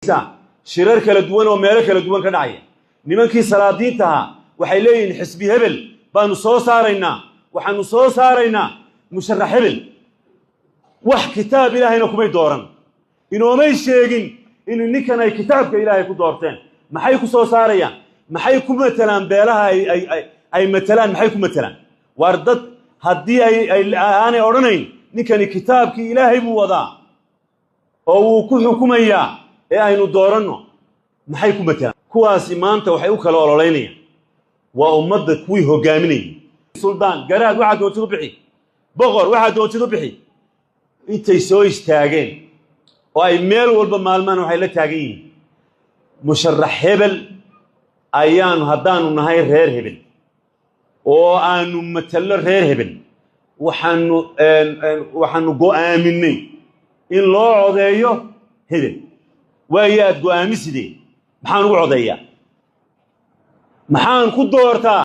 arkaysaa shirar kala duwan oo meelo kala duwan ka dhacaya nimankii salaadiinta ahaa waxay leeyihiin xisbi hebel baanu soo saaraynaa waxaanu soo saaraynaa musharax hebel wax kitaab ilaahayna kumay dooran inoomay sheegin in ninkan ay kitaabka ilaahay ku doorteen maxay ku soo saarayaan maxay ku matalaan beelaha ay matalaan maxay ku matalaan war dad haddii aanay odhanayn ninkani kitaabkii ilaahay buu wadaa oo uu ku xukumayaa ee aynu dooranno maxay ku matalaan kuwaasi maanta waxay u kala ololeynayaan waa ummadda kuwii hogaaminayay suldaan garaad waxaad dootid u bixi boqor waxaad dootid u bixi intay soo istaageen oo ay meel walba maalmaan waxay la taagan yihiin musharax hebel ayaanu haddaanu nahay reer hebel oo aanu matallo reer hebel waxaanu go'aaminay in loo codeeyo hebel waayo aad go'aamisidee maxaan ugu codeeyaa maxaan ku doortaa